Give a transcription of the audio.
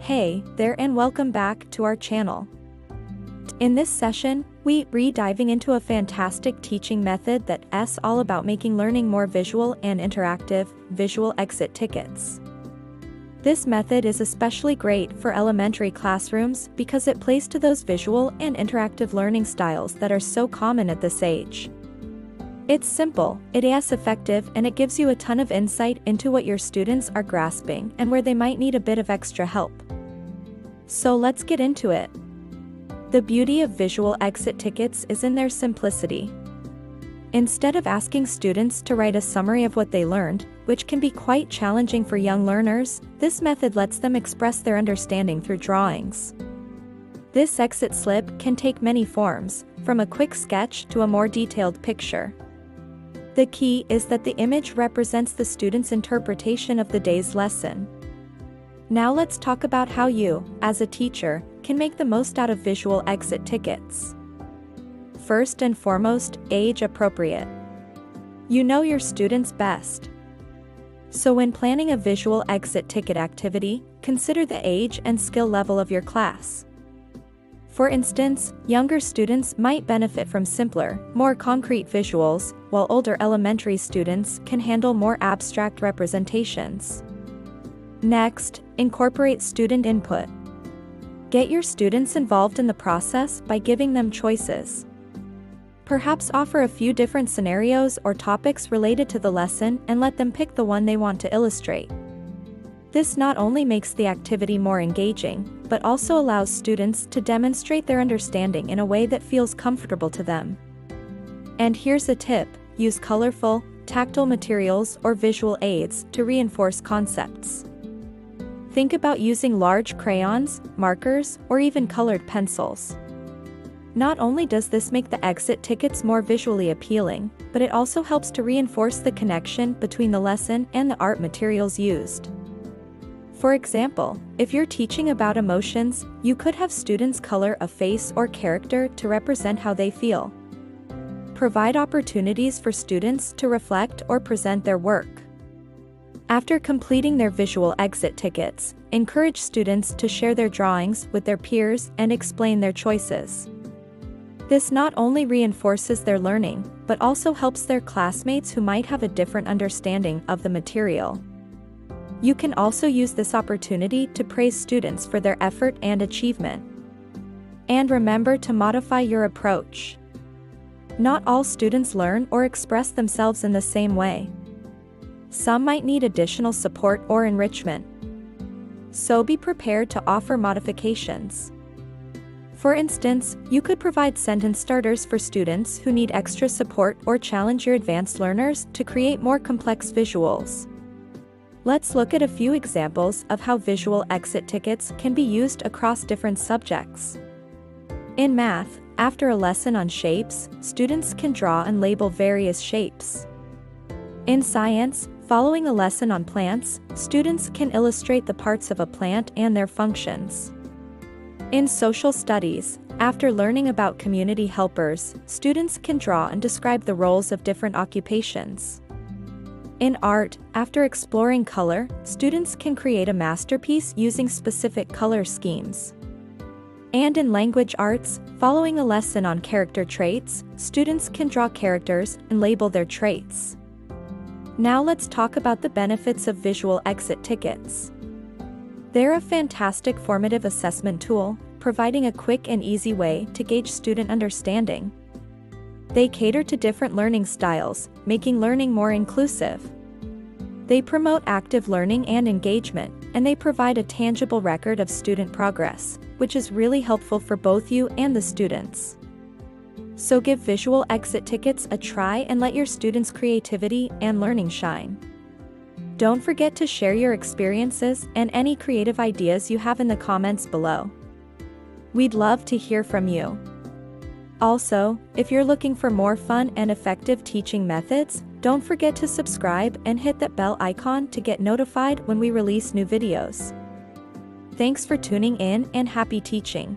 Hey there and welcome back to our channel. In this session, we're diving into a fantastic teaching method that's all about making learning more visual and interactive, visual exit tickets. This method is especially great for elementary classrooms because it plays to those visual and interactive learning styles that are so common at this age. It's simple, it's effective, and it gives you a ton of insight into what your students are grasping and where they might need a bit of extra help. So let's get into it. The beauty of visual exit tickets is in their simplicity. Instead of asking students to write a summary of what they learned, which can be quite challenging for young learners, this method lets them express their understanding through drawings. This exit slip can take many forms, from a quick sketch to a more detailed picture. The key is that the image represents the student's interpretation of the day's lesson. Now let's talk about how you, as a teacher, can make the most out of visual exit tickets. First and foremost, age-appropriate. You know your students best. So when planning a visual exit ticket activity, consider the age and skill level of your class. For instance, younger students might benefit from simpler, more concrete visuals, while older elementary students can handle more abstract representations. Next, incorporate student input. Get your students involved in the process by giving them choices. Perhaps offer a few different scenarios or topics related to the lesson and let them pick the one they want to illustrate. This not only makes the activity more engaging, but also allows students to demonstrate their understanding in a way that feels comfortable to them. And here's a tip: use colorful, tactile materials or visual aids to reinforce concepts. Think about using large crayons, markers, or even colored pencils. Not only does this make the exit tickets more visually appealing, but it also helps to reinforce the connection between the lesson and the art materials used. For example, if you're teaching about emotions, you could have students color a face or character to represent how they feel. Provide opportunities for students to reflect or present their work. After completing their visual exit tickets, encourage students to share their drawings with their peers and explain their choices. This not only reinforces their learning, but also helps their classmates who might have a different understanding of the material. You can also use this opportunity to praise students for their effort and achievement. And remember to modify your approach. Not all students learn or express themselves in the same way. Some might need additional support or enrichment. So be prepared to offer modifications. For instance, you could provide sentence starters for students who need extra support or challenge your advanced learners to create more complex visuals. Let's look at a few examples of how visual exit tickets can be used across different subjects. In math, after a lesson on shapes, students can draw and label various shapes. In science, following a lesson on plants, students can illustrate the parts of a plant and their functions. In social studies, after learning about community helpers, students can draw and describe the roles of different occupations. In art, after exploring color, students can create a masterpiece using specific color schemes. And in language arts, following a lesson on character traits, students can draw characters and label their traits. Now let's talk about the benefits of visual exit tickets. They're a fantastic formative assessment tool, providing a quick and easy way to gauge student understanding. They cater to different learning styles, making learning more inclusive. They promote active learning and engagement, and they provide a tangible record of student progress, which is really helpful for both you and the students. So give visual exit tickets a try and let your students' creativity and learning shine. Don't forget to share your experiences and any creative ideas you have in the comments below. We'd love to hear from you. Also, if you're looking for more fun and effective teaching methods, don't forget to subscribe and hit that bell icon to get notified when we release new videos. Thanks for tuning in and happy teaching!